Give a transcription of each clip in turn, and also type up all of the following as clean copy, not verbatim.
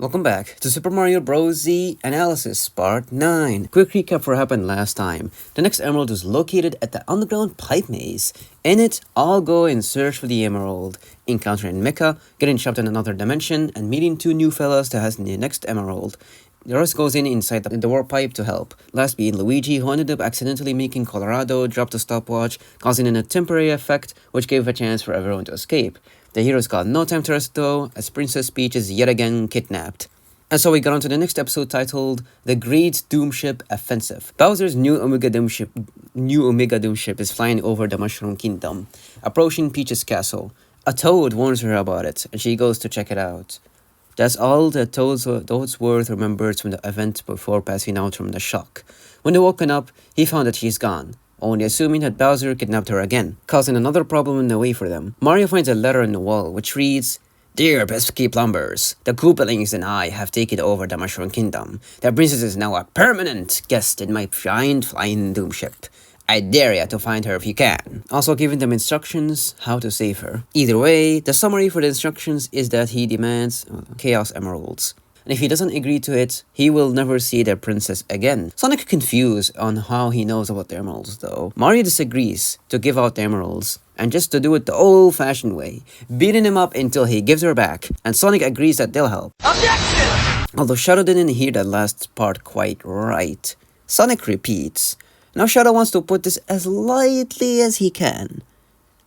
Welcome back to Super Mario Bros. Z Analysis Part 9. Quick recap for what happened last time. The next emerald was located at the underground pipe maze. In it, all go in search for the emerald, encountering Mecha, getting trapped in another dimension, and meeting two new fellas that has the next emerald. The rest goes inside the warp pipe to help. Last being Luigi, who ended up accidentally making Colorado drop the stopwatch, causing a temporary effect which gave a chance for everyone to escape. The heroes got no time to rest though, as Princess Peach is yet again kidnapped. And so we got on to the next episode titled The Great Doomship Offensive. Bowser's new Omega Doomship is flying over the Mushroom Kingdom, approaching Peach's castle. A toad warns her about it, and she goes to check it out. That's all that Toadsworth remembers from the event before passing out from the shock. When they woken up, he found that she's gone, only assuming that Bowser kidnapped her again, causing another problem in the way for them. Mario finds a letter in the wall which reads, "Dear pesky plumbers, the Koopalings and I have taken over the Mushroom Kingdom. The princess is now a permanent guest in my giant flying doomship. I dare ya to find her if you can." Also giving them instructions how to save her. Either way, the summary for the instructions is that he demands Chaos Emeralds. And if he doesn't agree to it, he will never see the princess again. Sonic confused on how he knows about the emeralds though. Mario disagrees to give out the emeralds, and just to do it the old-fashioned way, beating him up until he gives her back, and Sonic agrees that they'll help. Objection! Although Shadow didn't hear that last part quite right. Sonic repeats. Now Shadow wants to put this as lightly as he can.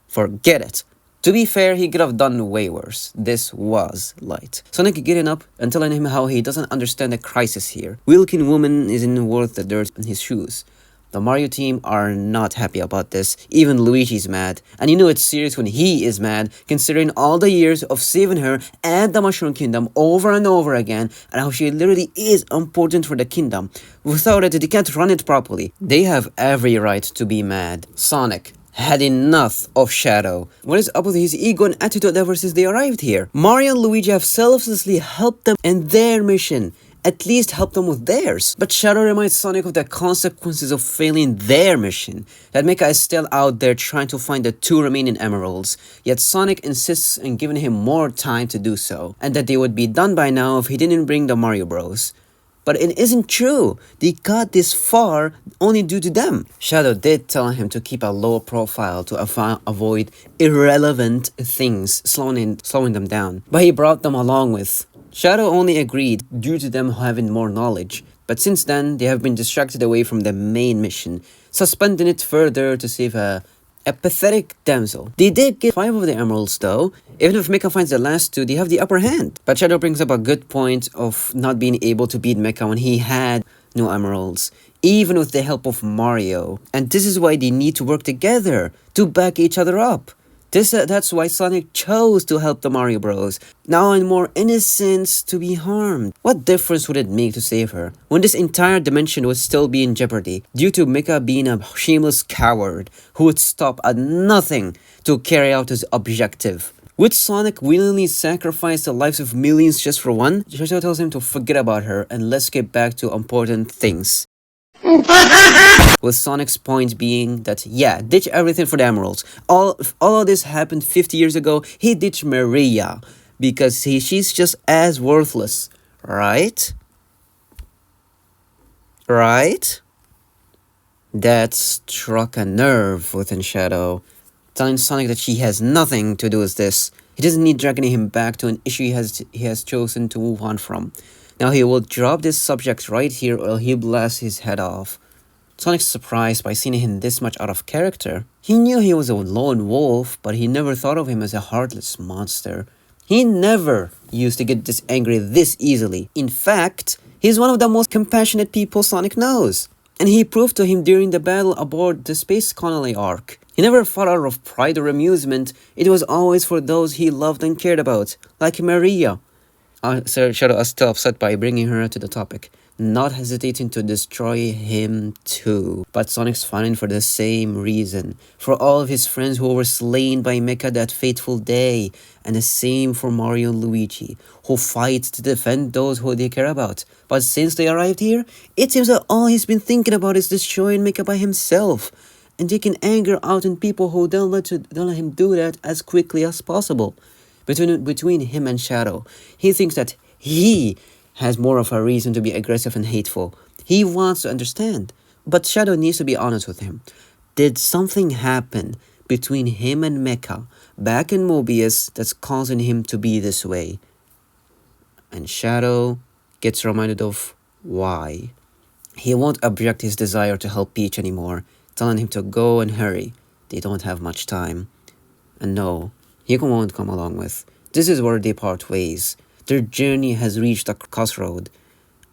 Forget it. To be fair, he could have done way worse. This was light. Sonic getting up and telling him how he doesn't understand the crisis here. Wilkin woman isn't worth the dirt in his shoes. The Mario team are not happy about this. Even Luigi's mad. And you know it's serious when he is mad, considering all the years of saving her and the Mushroom Kingdom over and over again, and how she literally is important for the kingdom. Without it, they can't run it properly. They have every right to be mad. Sonic had enough of Shadow. What is up with his ego and attitude ever since they arrived here? Mario and Luigi have selflessly helped them in their mission. At least help them with theirs. But Shadow reminds Sonic of the consequences of failing their mission. That Mecha is still out there trying to find the two remaining emeralds. Yet Sonic insists on giving him more time to do so, and that they would be done by now if he didn't bring the Mario Bros. But it isn't true. They got this far only due to them. Shadow did tell him to keep a low profile to avoid irrelevant things slowing them down. But he brought them along with. Shadow only agreed due to them having more knowledge, but since then they have been distracted away from the main mission, suspending it further to save a pathetic damsel. They did get 5 of the emeralds though. Even if Mecha finds the last 2, they have the upper hand. But Shadow brings up a good point of not being able to beat Mecha when he had no emeralds, even with the help of Mario. And this is why they need to work together to back each other up. That's why Sonic chose to help the Mario Bros. Now in more innocence to be harmed. What difference would it make to save her, when this entire dimension would still be in jeopardy, due to Mecha being a shameless coward who would stop at nothing to carry out his objective? Would Sonic willingly sacrifice the lives of millions just for one? Shadow tells him to forget about her and let's get back to important things. With Sonic's point being that, yeah, ditch everything for the emeralds. All of this happened 50 years ago. He ditched Maria because she's just as worthless, right? Right? That struck a nerve within Shadow, telling Sonic that she has nothing to do with this. He doesn't need dragging him back to an issue he has chosen to move on from. Now he will drop this subject right here or he'll blast his head off. Sonic's surprised by seeing him this much out of character. He knew he was a lone wolf, but he never thought of him as a heartless monster. He never used to get this angry this easily. In fact, he's one of the most compassionate people Sonic knows. And he proved to him during the battle aboard the Space Colony arc. He never fought out of pride or amusement. It was always for those he loved and cared about, like Maria. Shadow is still upset by bringing her to the topic, not hesitating to destroy him too. But Sonic's fine for the same reason, for all of his friends who were slain by Mecha that fateful day, and the same for Mario and Luigi, who fight to defend those who they care about. But since they arrived here, it seems that all he's been thinking about is destroying Mecha by himself, and taking anger out on people who don't let him do that as quickly as possible. Between him and Shadow, he thinks that He has more of a reason to be aggressive and hateful. He wants to understand. But Shadow needs to be honest with him. Did something happen between him and Mecha back in Mobius that's causing him to be this way? And Shadow gets reminded of why. He won't object his desire to help Peach anymore, telling him to go and hurry. They don't have much time. And no, he won't come along with. This is where they part ways. Their journey has reached a crossroad,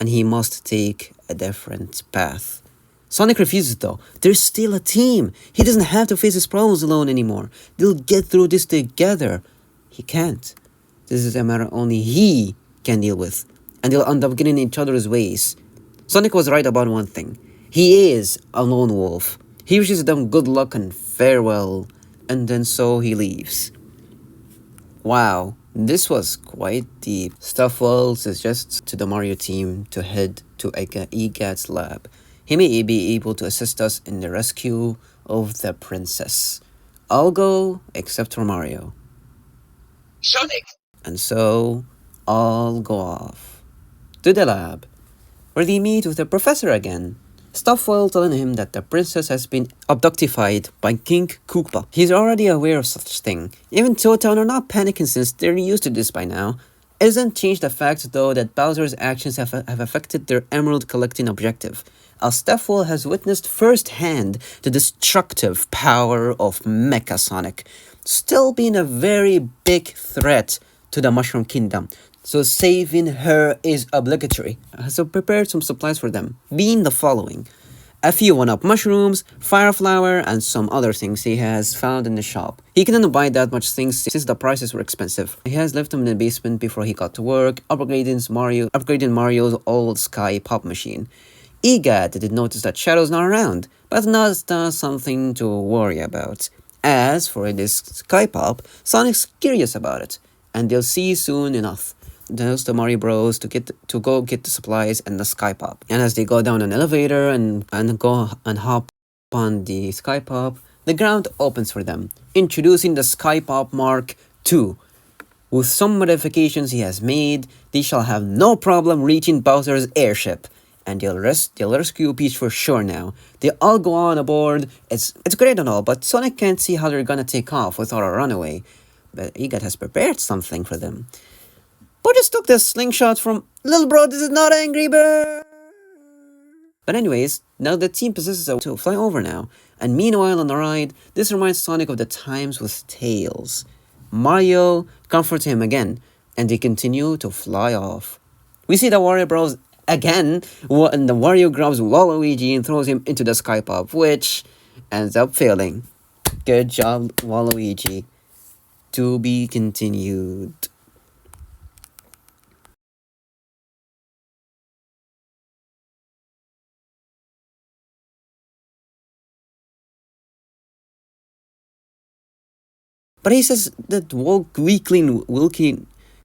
and he must take a different path. Sonic refuses though. They're still a team. He doesn't have to face his problems alone anymore. They'll get through this together. He can't. This is a matter only he can deal with, and they'll end up getting in each other's ways. Sonic was right about one thing. He is a lone wolf. He wishes them good luck and farewell, and then so he leaves. Wow, this was quite deep. Stuffwell suggests to the Mario team to head to EGAT's lab. He may be able to assist us in the rescue of the princess. I'll go, except for Mario. Sonic! And so, I'll go off to the lab, where they meet with the professor again. Stuffwell telling him that the princess has been abductified by King Koopa. He's already aware of such thing. Even Totown are not panicking since they're used to this by now. It doesn't change the fact though that Bowser's actions have affected their emerald collecting objective, as Stuffwell has witnessed firsthand the destructive power of Mecha Sonic, still being a very big threat to the Mushroom Kingdom. So saving her is obligatory. So prepared some supplies for them, being the following: a few one-up mushrooms, fire flower, and some other things he has found in the shop. He couldn't buy that much things since the prices were expensive. He has left them in the basement before he got to work, upgrading Mario's old Sky Pop machine. EGAT did notice that Shadow's not around, but not something to worry about. As for this Sky Pop, Sonic's curious about it, and they'll see soon enough. Tells the Mario Bros to go get the supplies and the Sky Pop. And as they go down an elevator and go and hop on the Sky Pop, the ground opens for them, introducing the Sky Pop Mark II. With some modifications he has made, they shall have no problem reaching Bowser's airship, and they'll rescue Peach for sure now. They all go on aboard. It's great and all, but Sonic can't see how they're gonna take off without a runaway. But EGAT has prepared something for them. But just took this slingshot from Little Bro, this is not Angry Bird. But anyways, now the team possesses a way to fly over now. And meanwhile on the ride, this reminds Sonic of the times with Tails. Mario comforts him again, and they continue to fly off. We see the Wario Bros again, and the Wario grabs Waluigi and throws him into the Sky Pop, which ends up failing. Good job, Waluigi. To be continued. But he says that